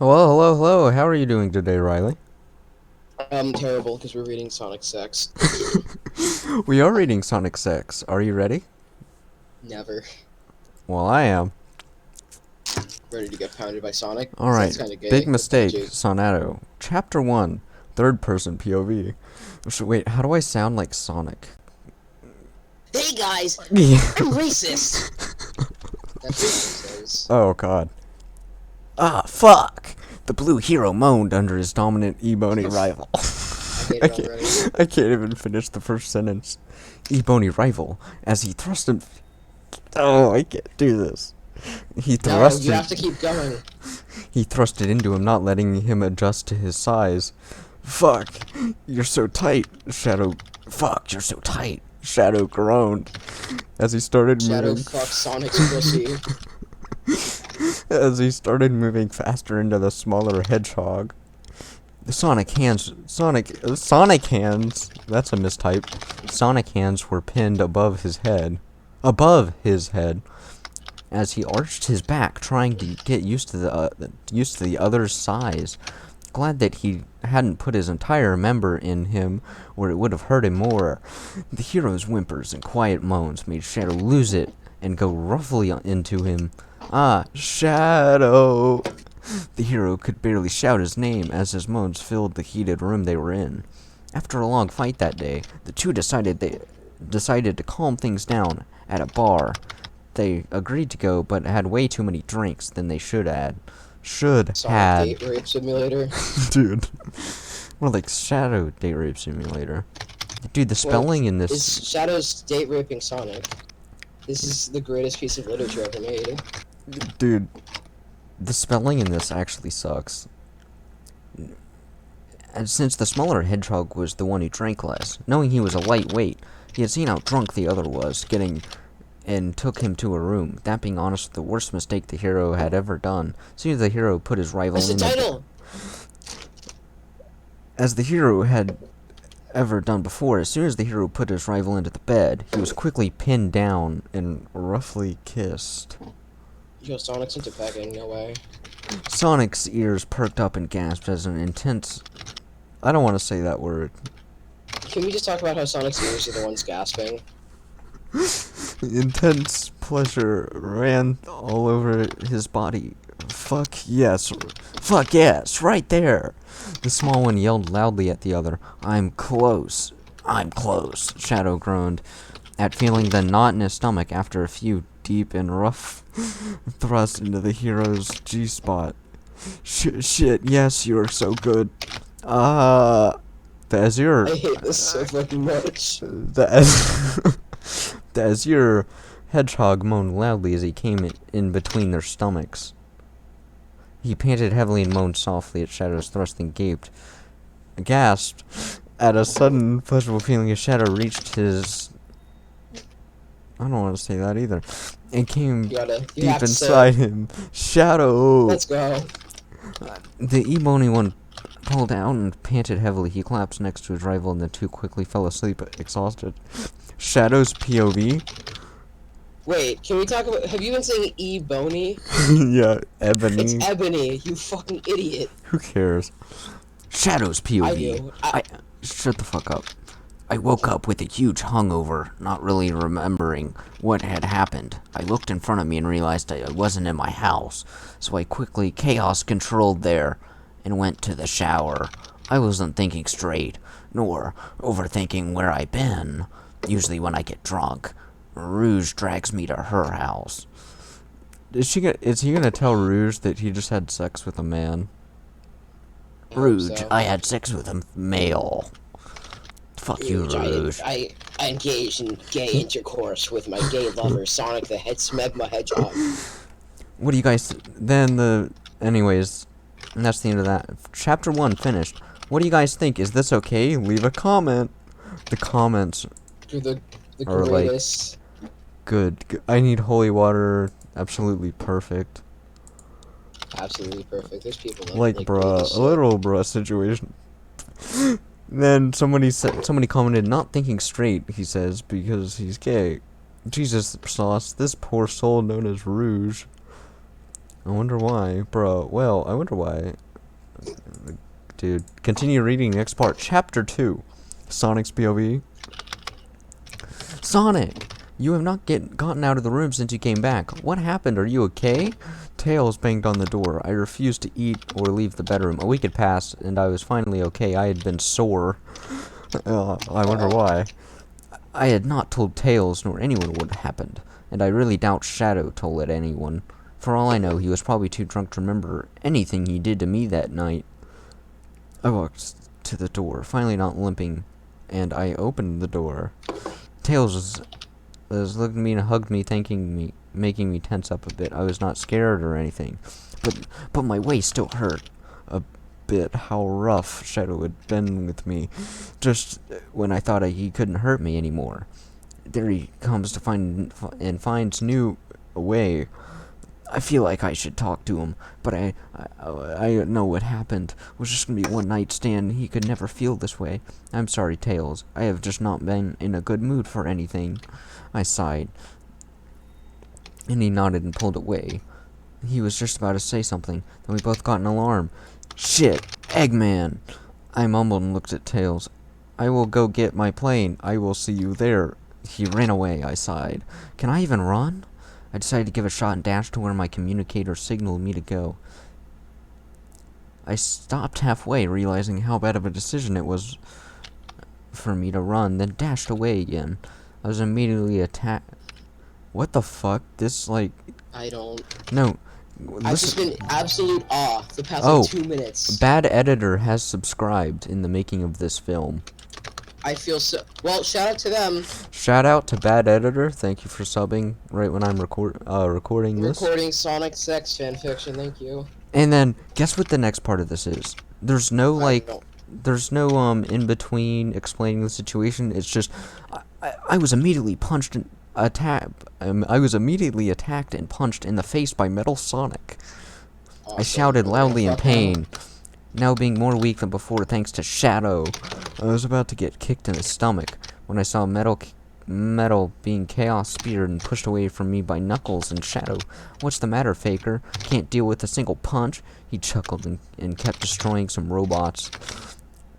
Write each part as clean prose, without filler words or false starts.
Hello, hello, hello. How are you doing today, Riley? Terrible because we're reading Sonic Sex. We are reading Sonic 6. Are you ready? Never. Well, I am. Ready to get pounded by Sonic? Sounds Alright, kind of big gay, but mistake, PG. Sonato. Chapter 1, third person POV. So, wait, how do I sound like Sonic? Hey guys, Yeah. I'm racist! That's what he says. Oh, God. Ah, fuck! The blue hero moaned under his dominant ebony rival. I hate I it can't, already. I can't even finish the first sentence. Ebony rival, as he thrust him. Oh, I can't do this. He No, you thrusted. have to keep going. He thrust it into him, not letting him adjust to his size. Fuck, you're so tight, Shadow. Fuck, you're so tight, Shadow groaned as he started Shadow moving. fuck Sonic's pussy. As he started moving faster into the smaller hedgehog. The Sonic hands. That's a mistype. Sonic hands were pinned above his head. Above his head. As he arched his back, trying to get used to the other's size. Glad that he hadn't put his entire member in him, or it would have hurt him more. The hero's whimpers and quiet moans made Shadow lose it and go roughly into him. Ah, Shadow! The hero could barely shout his name as his moans filled the heated room they were in. After a long fight that day, the two decided to calm things down at a bar. They agreed to go, but had way too many drinks than they should had. Should Sonic had. Date Rape Simulator. Dude. More like Shadow Date Rape Simulator. Dude, the Well, spelling in is this. Shadow's date raping Sonic? This is the greatest piece of literature ever made. Dude, the spelling in this actually sucks. And since the smaller hedgehog was the one who drank less, knowing he was a lightweight, he had seen how drunk the other was, getting and took him to a room. That being honest, the worst mistake the hero had ever done. Soon as the hero put his rival That's the in the title! as the hero had ever done before, as soon as the hero put his rival into the bed, he was quickly pinned down and roughly kissed. Yo, Sonic's into pegging, no way. Sonic's ears perked up and gasped as an intense. I don't want to say that word. Can we just talk about how Sonic's ears are the ones gasping? Intense pleasure ran all over his body. Fuck yes. Fuck yes, right there. The small one yelled loudly at the other. I'm close. I'm close, Shadow groaned, at feeling the knot in his stomach after a few deep and rough thrusts into the hero's G-spot. Shit, yes, you're so good. The Azure. I hate this so fucking much. The Azure hedgehog moaned loudly as he came in between their stomachs. He panted heavily and moaned softly at Shadow's thrust and gasped at a sudden pleasurable feeling as Shadow reached his. I don't want to say that either. And came You deep have to inside say him. Shadow! Let's go. The ebony one pulled out and panted heavily. He collapsed next to his rival and the two quickly fell asleep, exhausted. Shadow's POV? Wait, can we talk about? Have you been saying E-Bony? Yeah, It's Ebony. Ebony, you fucking idiot. Who cares? Shadow's POV. I do. Shut the fuck up. I woke up with a huge hungover, not really remembering what had happened. I looked in front of me and realized I wasn't in my house, so I quickly chaos controlled there and went to the shower. I wasn't thinking straight, nor overthinking where I've been. Usually when I get drunk, Rouge drags me to her house. Is he gonna tell Rouge that he just had sex with a man? I hope Rouge, so. I had sex with a male. Fuck you, Rouge. I engaged in gay intercourse with my gay lover, Sonic the Smegma Hedgehog. What do you guys... Anyways, and that's the end of that. Chapter 1 finished. What do you guys think? Is this okay? Leave a comment. The comments Dude, the are like... greatest. Good. I need holy water. Absolutely perfect. Absolutely perfect. There's people that Like, read bruh. this A shit. literal bruh situation. Then somebody commented, not thinking straight, he says, because he's gay. Jesus sauce, this poor soul known as Rouge. I wonder why, bro. Well, I wonder why. Dude, continue reading next part. Chapter 2. Sonic's POV. Sonic! You have not gotten out of the room since you came back. What happened? Are you okay? Tails banged on the door. I refused to eat or leave the bedroom. A week had passed, and I was finally okay. I had been sore. I wonder why. I had not told Tails nor anyone what had happened, and I really doubt Shadow told anyone. For all I know, he was probably too drunk to remember anything he did to me that night. I walked to the door, finally not limping, and I opened the door. Tails was looking at me and hugged me, making me tense up a bit. I was not scared or anything, but my waist still hurt a bit. How rough Shadow had been with me, just when I thought he couldn't hurt me anymore. There he comes to finds new way. I feel like I should talk to him, but I know what happened. It was just gonna be one night stand. He could never feel this way. I'm sorry, Tails. I have just not been in a good mood for anything. I sighed, and he nodded and pulled away. He was just about to say something, then we both got an alarm. Shit, Eggman! I mumbled and looked at Tails. I will go get my plane. I will see you there. He ran away, I sighed. Can I even run? I decided to give it a shot and dashed to where my communicator signaled me to go. I stopped halfway, realizing how bad of a decision it was for me to run, then dashed away again. I was immediately attacked. What the fuck? This, like... I don't... No. I've just been absolute awe the past, 2 minutes. Bad Editor has subscribed in the making of this film. I feel so... Well, shout out to them. Shout out to Bad Editor. Thank you for subbing right when I'm recording this. Recording Sonic Sex fanfiction, thank you. And then, guess what the next part of this is? There's no, there's no, in between explaining the situation. It's just, I was immediately punched and I was immediately attacked and punched in the face by Metal Sonic. Awesome. I shouted loudly in pain, now being more weak than before thanks to Shadow. I was about to get kicked in the stomach when I saw Metal being chaos speared and pushed away from me by Knuckles and Shadow. What's the matter, Faker? Can't deal with a single punch? He chuckled and kept destroying some robots.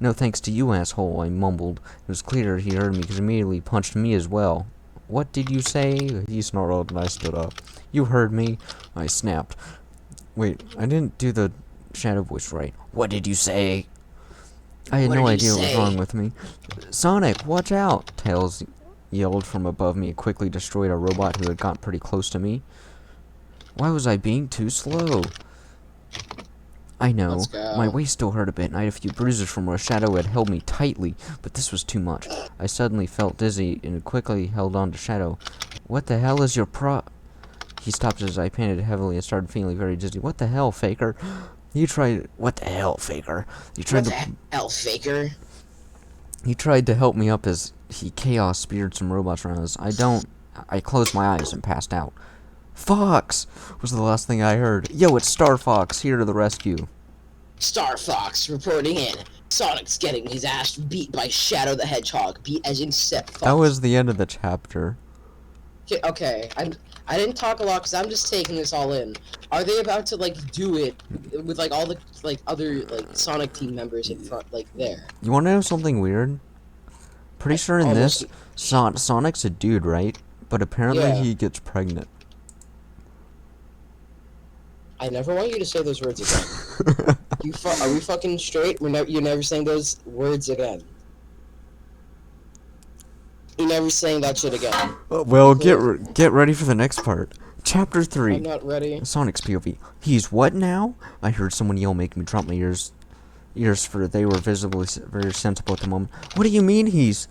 No thanks to you, asshole, I mumbled. It was clear he heard me because he immediately punched me as well. What did you say? He snarled and I stood up. You heard me, I snapped. Wait, I didn't do the Shadow voice right. What did you say? I had no idea what was wrong with me. Sonic, watch out! Tails yelled from above me. It quickly destroyed a robot who had got pretty close to me. Why was I being too slow? I know. My waist still hurt a bit, and I had a few bruises from where Shadow had held me tightly, but this was too much. I suddenly felt dizzy and quickly held on to Shadow. What the hell is your He stopped as I panted heavily and started feeling very dizzy. What the hell, Faker? You tried... What the hell, Faker? You tried What the hell, Faker? He tried to help me up as he chaos speared some robots around us. I closed my eyes and passed out. Fox! Was the last thing I heard. Yo, it's Star Fox, here to the rescue. Star Fox reporting in. Sonic's getting his ass beat by Shadow the Hedgehog. Beat as in set. That was the end of the chapter. Okay, I didn't talk a lot because I'm just taking this all in. Are they about to, like, do it with, like, all the, like, other, like, Sonic team members in front, like, there? You want to know something weird? Pretty sure in this, Sonic's a dude, right? But apparently he gets pregnant. I never want you to say those words again. Are we fucking straight? You're never saying those words again. You're never saying that shit again. Well, get ready for the next part. Chapter 3. I'm not ready. Sonic's POV. He's what now? I heard someone yell, making me drop my ears for they were visibly very sensible at the moment. What do you mean he's...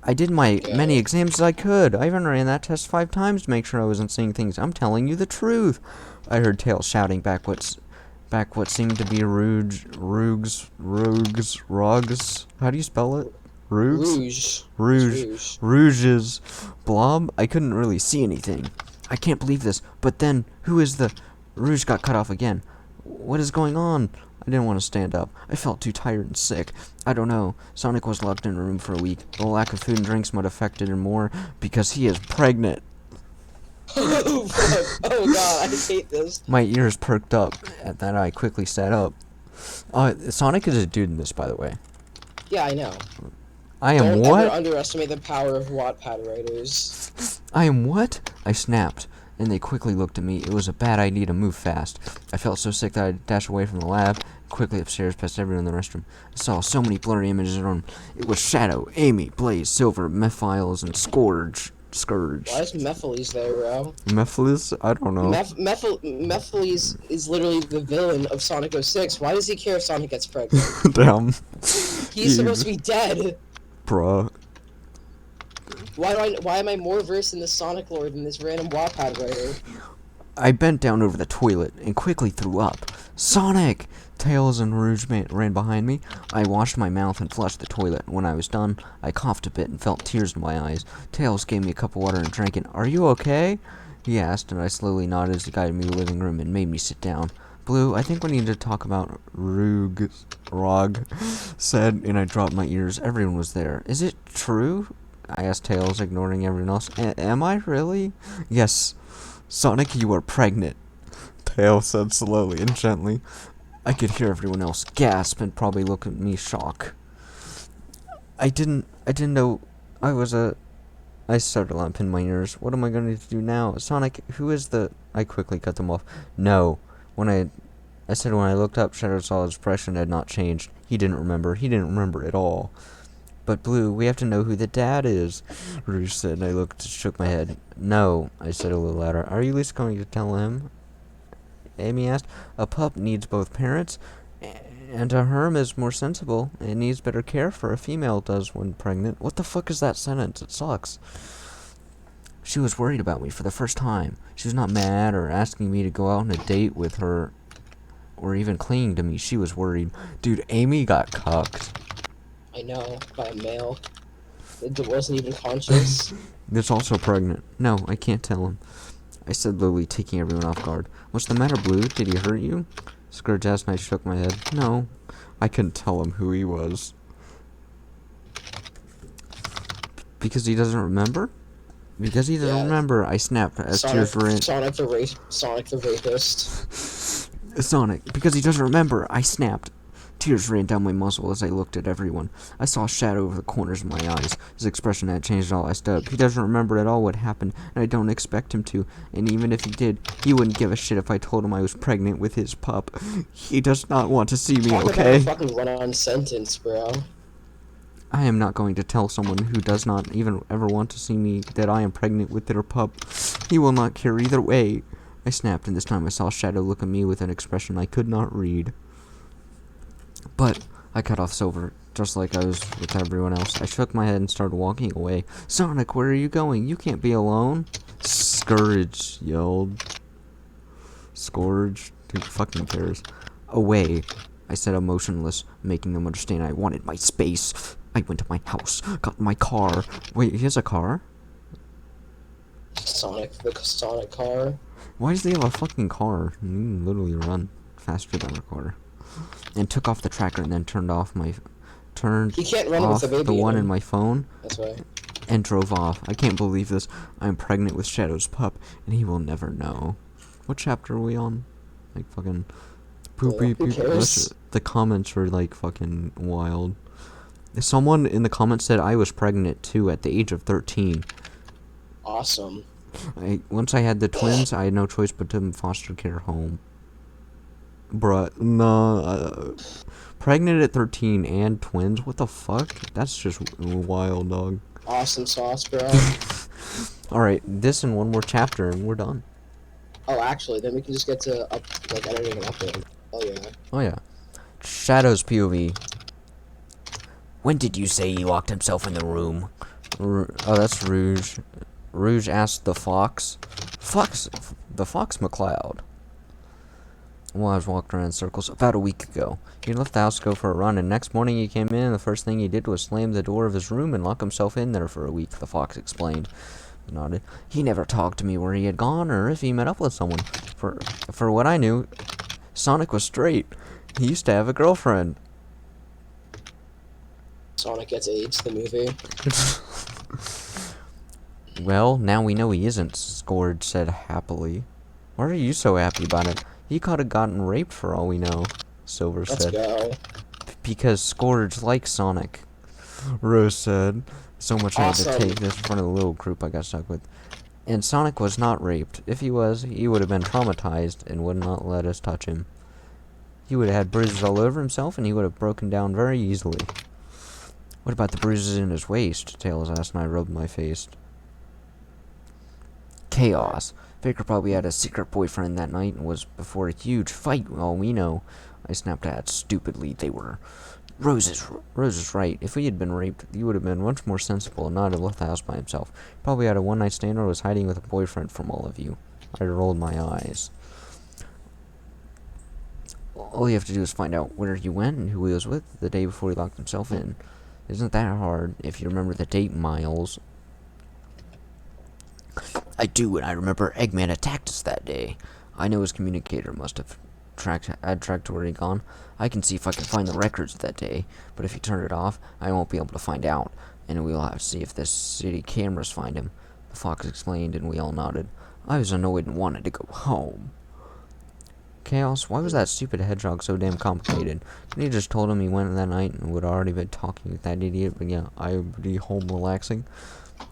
I did my many exams as I could. I even ran that test 5 times to make sure I wasn't seeing things. I'm telling you the truth. I heard Tails shouting back what seemed to be Rouge's. How do you spell it? Rouge's blob. I couldn't really see anything. I can't believe this. But then, who is the... Rouge got cut off again. What is going on? I didn't want to stand up. I felt too tired and sick. I don't know. Sonic was locked in a room for a week. The lack of food and drinks might have affected him more because he is pregnant. Oh fuck! Oh god, I hate this. My ears perked up. At that, I quickly sat up. Sonic is a dude in this, by the way. Yeah, I know. I am Don't ever what? underestimate the power of Wattpad writers. I am what? I snapped, and they quickly looked at me. It was a bad idea to move fast. I felt so sick that I dashed away from the lab, quickly upstairs past everyone in the restroom. I saw so many blurry images around. It was Shadow, Amy, Blaze, Silver, Mephiles, and Scourge. Why is Mephiles there, bro? Mephiles? I don't know. Mephiles is literally the villain of Sonic 06. Why does he care if Sonic gets pregnant? Damn. He's supposed to be dead. Bruh. Why am I more versed in the Sonic lore than this random Wattpad writer? I bent down over the toilet and quickly threw up. Sonic! Tails and Rouge ran behind me. I washed my mouth and flushed the toilet. When I was done, I coughed a bit and felt tears in my eyes. Tails gave me a cup of water and drank it. Are you okay? He asked, and I slowly nodded as he guided me to the living room and made me sit down. Blue, I think we need to talk about Rog said, and I dropped my ears. Everyone was there. Is it true? I asked Tails, ignoring everyone else. Am I really? Yes. Sonic, you are pregnant. Tails said slowly and gently. I could hear everyone else gasp and probably look at me shock. I didn't know I started up in my ears. What am I going to do now? Sonic, who is the... I quickly cut them off. No. I said when I looked up, Shadow saw his expression had not changed. He didn't remember. He didn't remember at all. But Blue, we have to know who the dad is, Rouge said, and I shook my head. No, I said a little louder. Are you at least going to tell him? Amy asked. A pup needs both parents, and a herm is more sensible. It needs better care for a female does when pregnant. What the fuck is that sentence? It sucks. She was worried about me for the first time. She was not mad or asking me to go out on a date with her or even clinging to me. She was worried. Dude, Amy got cucked. I know, by a male. It wasn't even conscious. It's also pregnant. No, I can't tell him. I said lowly, taking everyone off guard. What's the matter, Blue? Did he hurt you? Scourge asked, and I shook my head. No. I couldn't tell him who he was. Because he doesn't remember? Because he doesn't remember, I snapped as tears ran. Sonic the rapist. Sonic, because he doesn't remember, I snapped. Tears ran down my muzzle as I looked at everyone. I saw a shadow over the corners of my eyes. His expression had changed at all. I stood up. He doesn't remember at all what happened, and I don't expect him to. And even if he did, he wouldn't give a shit if I told him I was pregnant with his pup. He does not want to see me, okay? Talk about a fucking run-on sentence, bro. I am not going to tell someone who does not even ever want to see me that I am pregnant with their pup. He will not care either way. I snapped, and this time I saw Shadow look at me with an expression I could not read. But I cut off Silver, just like I was with everyone else. I shook my head and started walking away. Sonic, where are you going? You can't be alone. Scourge yelled. Scourge? Who fucking cares? Away, I said, emotionless, making them understand I wanted my space. I went to my house, got in my car. Wait, he has a car? Sonic, the Sonic car. Why does he have a fucking car? You can literally run faster than a car. And took off the tracker and then turned off He can't run off with the baby the one in in my phone. That's right. And drove off. I can't believe this. I'm pregnant with Shadow's pup, and he will never know. What chapter are we on? Like fucking poopy. Who cares? The comments were like fucking wild. Someone in the comments said I was pregnant too at the age of 13. Awesome. Once I had the twins, I had no choice but to foster care home. Bruh, no. Pregnant at 13 and twins? What the fuck? That's just wild, dog. Awesome sauce, bro. Alright, this and one more chapter and we're done. Oh, actually, then we can just get to editing and uploading. Oh yeah. Oh yeah. Shadow's POV. When did you say he locked himself in the room? Oh, that's Rouge. Rouge asked the fox. The Fox McCloud. Well, I was walking around in circles about a week ago. He left the house to go for a run, and next morning he came in, and the first thing he did was slam the door of his room and lock himself in there for a week, the fox explained. I nodded. He never talked to me where he had gone or if he met up with someone. For what I knew, Sonic was straight. He used to have a girlfriend. Sonic Gets AIDS, the movie. Well, now we know he isn't, Scourge said happily. Why are you so happy about it? He could have gotten raped for all we know, Silver Let's said. go. Because Scourge likes Sonic, Rose said. So much I had to Awesome. take this in front of the little group I got stuck with. And Sonic was not raped. If he was, he would have been traumatized and would not let us touch him. He would have had bruises all over himself, and he would have broken down very easily. What about the bruises in his waist? Tails asked, and I rubbed my face. Chaos. Faker probably had a secret boyfriend that night and was before a huge fight, all we know. I snapped at stupidly. They were. Rose is right. If he had been raped, he would have been much more sensible and not have left the house by himself. Probably had a one-night stand or was hiding with a boyfriend from all of you. I rolled my eyes. All you have to do is find out where he went and who he was with the day before he locked himself in. Isn't that hard, if you remember the date, Miles? I do, and I remember Eggman attacked us that day. I know his communicator must have tracked to where he'd gone. I can see if I can find the records of that day, but if he turned it off, I won't be able to find out, and we'll have to see if the city cameras find him. The fox explained, and we all nodded. I was annoyed and wanted to go home. Chaos, why was that stupid hedgehog so damn complicated? Couldn't you just told him he went that night and would already been talking with that idiot, but yeah, I would be home relaxing?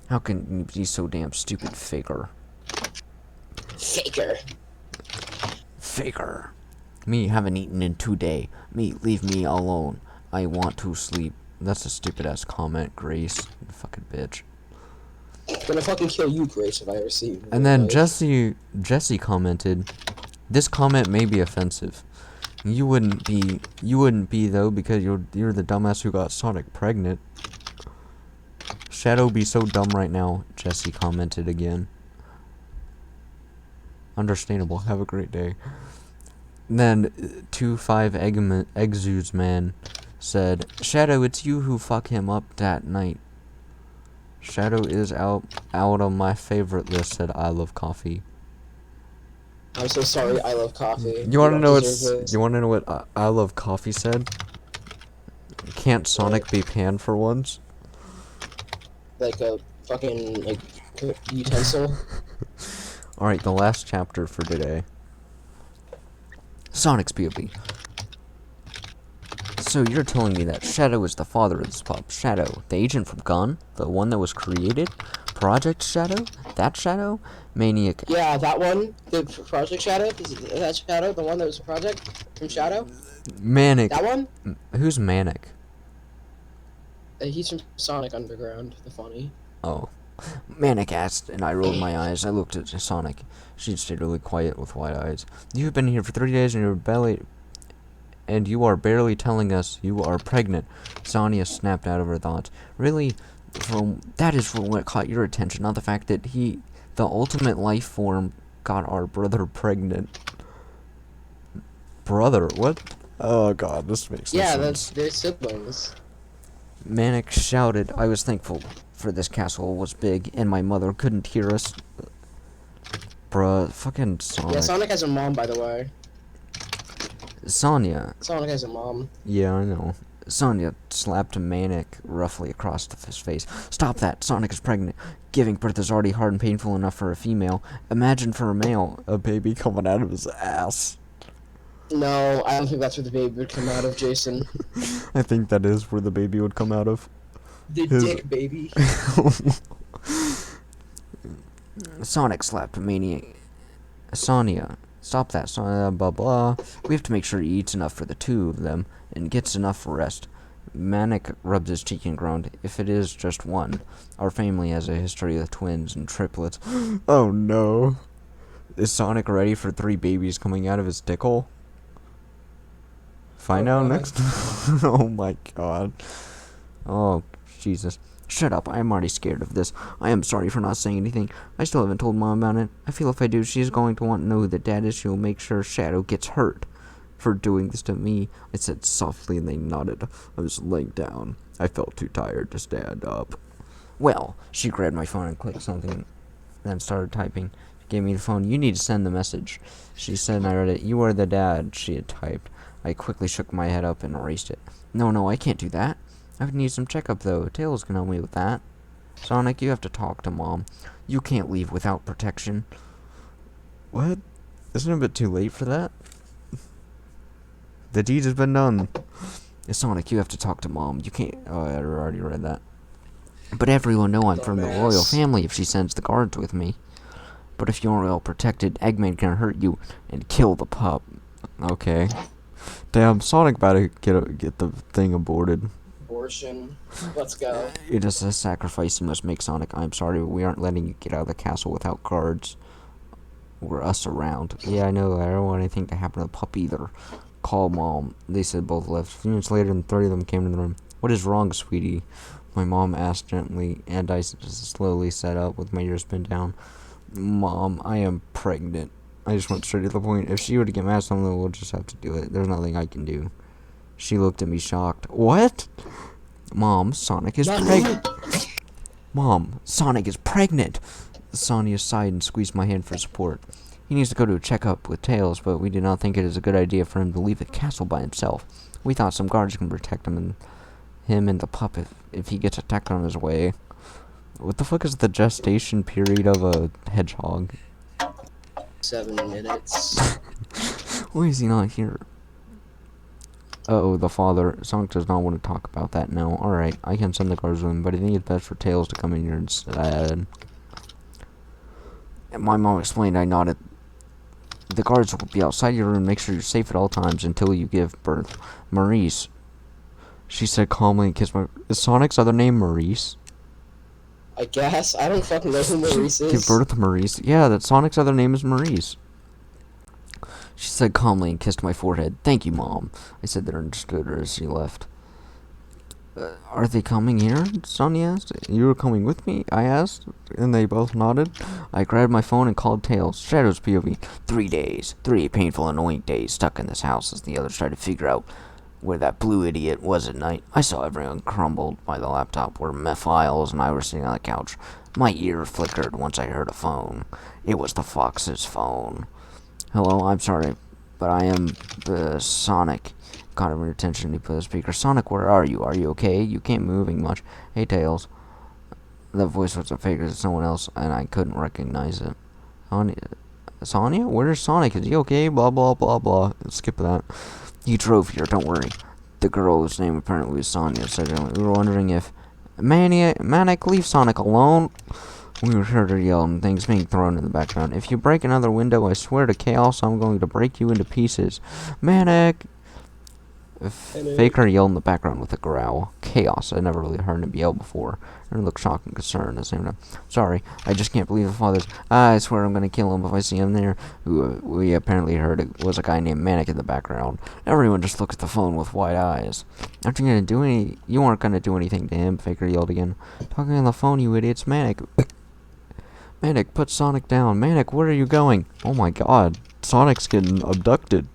How can you be so damn stupid, Faker? Faker. Faker. Me haven't eaten in 2 days. Me, leave me alone. I want to sleep. That's a stupid ass comment, Grace. You fucking bitch. I'm gonna fucking kill you, Grace, if I ever see you. And then Jesse commented, this comment may be offensive. You wouldn't be though, because you're the dumbass who got Sonic pregnant. Shadow be so dumb right now, Jesse commented again. Understandable. Have a great day. And then 25 Exudes Man said, Shadow, it's you who fuck him up that night. Shadow is out of my favorite list, said I love coffee. I'm so sorry, I love coffee. You wanna know what? what I love coffee said? Can't Sonic be panned for once? Like a fucking, like, utensil? Alright, the last chapter for today. Sonic's POV. So you're telling me that Shadow is the father of this pup. Shadow, the agent from Gun? The one that was created? Project Shadow? That Shadow? Maniac. Yeah, that one. The Project Shadow? Is that Shadow? The one that was a project from Shadow? Manic. That one? Who's Manic? He's from Sonic Underground, the funny. Oh. Manic asked, and I rolled my eyes. I looked at Sonic. She'd stayed really quiet with wide eyes. You've been here for 3 days and you are barely telling us you are pregnant. Sonia snapped out of her thoughts. Really? That is what caught your attention, not the fact that the ultimate life form, got our brother pregnant. Brother? What? Oh god, this makes no sense. They're siblings. Manic shouted. I was thankful for this castle was big and my mother couldn't hear us. Bruh, fucking Sonic. Yeah, Sonic has a mom, by the way. Sonia. Sonic has a mom. Yeah, I know. Sonia slapped Manic roughly across his face. Stop that! Sonic is pregnant. Giving birth is already hard and painful enough for a female. Imagine for a male, a baby coming out of his ass. No, I don't think that's where the baby would come out of, Jason. I think that is where the baby would come out of. The dick baby. Sonic slapped Sonia. Stop that, Sonia, blah blah. We have to make sure he eats enough for the two of them and gets enough rest. Manic rubbed his cheek and groaned. If it is just one. Our family has a history of twins and triplets. Oh no. Is Sonic ready for 3 babies coming out of his dick hole? Find out next. Oh my god. Oh, Jesus. Shut up, I'm already scared of this. I am sorry for not saying anything. I still haven't told Mom about it. I feel if I do, she's going to want to know who the dad is. She'll make sure Shadow gets hurt for doing this to me. I said softly and they nodded. I was laying down. I felt too tired to stand up. Well, she grabbed my phone and clicked something, then started typing. She gave me the phone. You need to send the message. She said and I read it. You are the dad, she had typed. I quickly shook my head up and erased it. No, I can't do that. I would need some checkup, though. Tails can help me with that. Sonic, you have to talk to Mom. You can't leave without protection. What? Isn't it a bit too late for that? The deed has been done. Sonic, you have to talk to Mom. You can't... Oh, I already read that. But everyone know I'm from the royal family if she sends the guards with me. But if you aren't well protected, Eggman can hurt you and kill the pup. Okay. Damn, Sonic about to get the thing aborted. Abortion. Let's go. It is a sacrifice you must make, Sonic. I'm sorry, but we aren't letting you get out of the castle without guards. Or us around. Yeah, I know. I don't want anything to happen to the pup either. Call Mom. They said both left. A few minutes later, and 30 of them came into the room. What is wrong, sweetie? My mom asked gently, and I slowly sat up with my ears pinned down. Mom, I am pregnant. I just went straight to the point. If she were to get mad at something, we'll just have to do it. There's nothing I can do. She looked at me shocked. What? Mom, Sonic is pregnant. Mom, Sonic is pregnant. Sonia sighed and squeezed my hand for support. He needs to go to a checkup with Tails, but we did not think it is a good idea for him to leave the castle by himself. We thought some guards can protect him and the pup if he gets attacked on his way. What the fuck is the gestation period of a hedgehog? 7 minutes. Why is he not here? Uh-oh, the father. Sonic does not want to talk about that now. Alright, I can send the guards with him, but I think it's best for Tails to come in here instead. And my mom explained. I nodded. The guards will be outside your room. Make sure you're safe at all times until you give birth. Maurice, she said calmly and kissed my... Is Sonic's other name Maurice? I guess. I don't fucking know who Maurice is. Give birth to Maurice. Yeah, that Sonic's other name is Maurice. She said calmly and kissed my forehead. Thank you, Mom. I said that I understood her as she left. Are they coming here? Sonia asked. You were coming with me? I asked, and they both nodded. I grabbed my phone and called Tails. Shadow's POV. 3 days. 3 painful, annoying days stuck in this house as the others tried to figure out where that blue idiot was at night. I saw everyone crumbled by the laptop where Mephiles and I were sitting on the couch. My ear flickered once I heard a phone. It was the Fox's phone. Hello, I'm sorry, but I am Sonic. Caught her attention. He put the speaker. Sonic, where are you? Are you okay? You can't moving much. Hey, Tails. That voice was a fake as someone else, and I couldn't recognize it. Sonia? Where's Sonic? Is he okay? Blah, blah, blah, blah. Skip that. He drove here, don't worry. The girl whose name apparently was Sonia said we were wondering if... Manic, leave Sonic alone. We heard her yell and things being thrown in the background. If you break another window, I swear to Chaos, I'm going to break you into pieces. Manic! Faker yelled in the background with a growl. Chaos. I never really heard him yell before. I looked shocked and concerned at the same time. Sorry, I just can't believe the father's... I swear I'm going to kill him if I see him there. We apparently heard it was a guy named Manic in the background. Everyone just looked at the phone with wide eyes. Aren't you going to do any... You aren't going to do anything to him, Faker yelled again. Talking on the phone, you idiots. Manic. Manic, put Sonic down. Manic, where are you going? Oh my god. Sonic's getting abducted.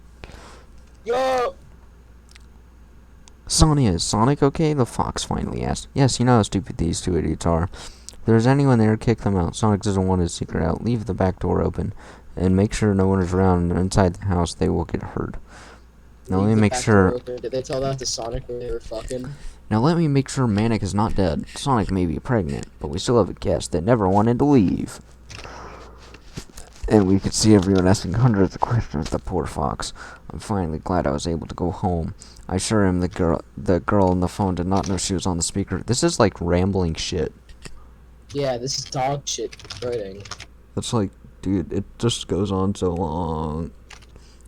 Yo! Sonia, is Sonic okay? The fox finally asked. Yes, you know how stupid these two idiots are. If there's anyone there, kick them out. Sonic doesn't want his secret out. Leave the back door open. And make sure no one is around inside the house. They will get hurt. Now let me make sure... Did they tell that to Sonic when they were fucking? Now let me make sure Manic is not dead. Sonic may be pregnant, but we still have a guest that never wanted to leave. And we could see everyone asking hundreds of questions. The poor fox. I'm finally glad I was able to go home. I assure him the girl on the phone did not know she was on the speaker. This is like rambling shit. Yeah, this is dog shit writing. That's like, dude, it just goes on so long.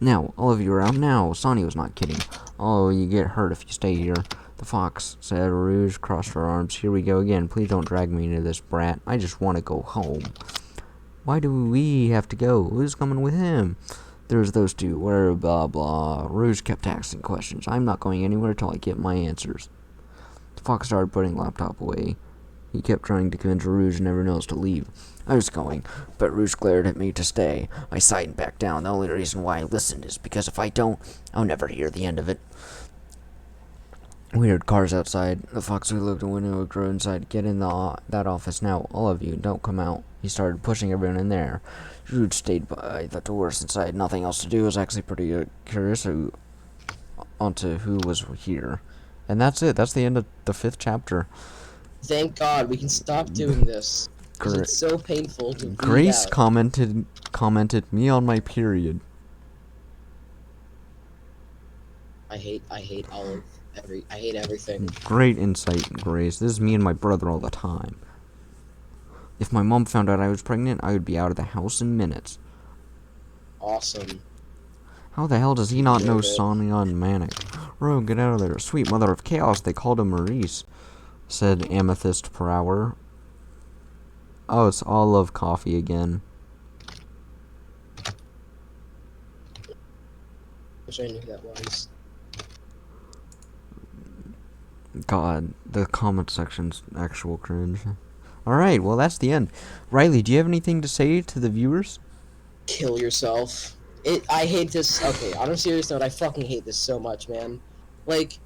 Now, all of you are out now. Sonia was not kidding. Oh, you get hurt if you stay here. The fox said. Rouge crossed her arms. Here we go again. Please don't drag me into this, brat. I just want to go home. Why do we have to go? Who's coming with him? There's those two. Where blah blah. Rouge kept asking questions. I'm not going anywhere till I get my answers. The fox started putting the laptop away. He kept trying to convince Rouge and everyone else to leave. I was going, but Rouge glared at me to stay. I sighed and backed down. The only reason why I listened is because if I don't, I'll never hear the end of it. We heard cars outside. The fox who looked at the window would grow inside. Get in that office now. All of you, don't come out. He started pushing everyone in there. Rouge stayed by the door since I had nothing else to do. I was actually pretty curious onto who was here. And that's it. That's the end of the 5th chapter. Thank God we can stop doing this. Because Gra- it's so painful to read Grace out. commented me on my period. I hate I hate everything. Great insight, Grace. This is me and my brother all the time. If my mom found out I was pregnant, I would be out of the house in minutes. Awesome. How the hell does he not know Deserve it. Sonia and Manic? Rogue, get out of there. Sweet mother of chaos, they called him Maurice, said Amethyst per hour. Oh, it's all love coffee again. Wish I knew who that was. God, the comment section's actual cringe. Alright, well, that's the end. Riley, do you have anything to say to the viewers? Kill yourself. I hate this. Okay, on a serious note, I fucking hate this so much, man. Like,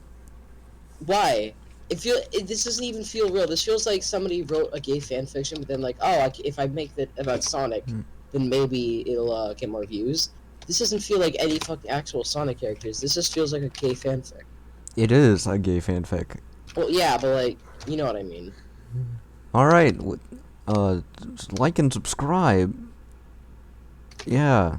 why? This doesn't even feel real. This feels like somebody wrote a gay fan fiction, but then like, oh, if I make that about Sonic, then maybe it'll get more views. This doesn't feel like any fucking actual Sonic characters. This just feels like a gay fanfic. It is a gay fanfic. Well, yeah, but like, you know what I mean. Alright, like and subscribe. Yeah.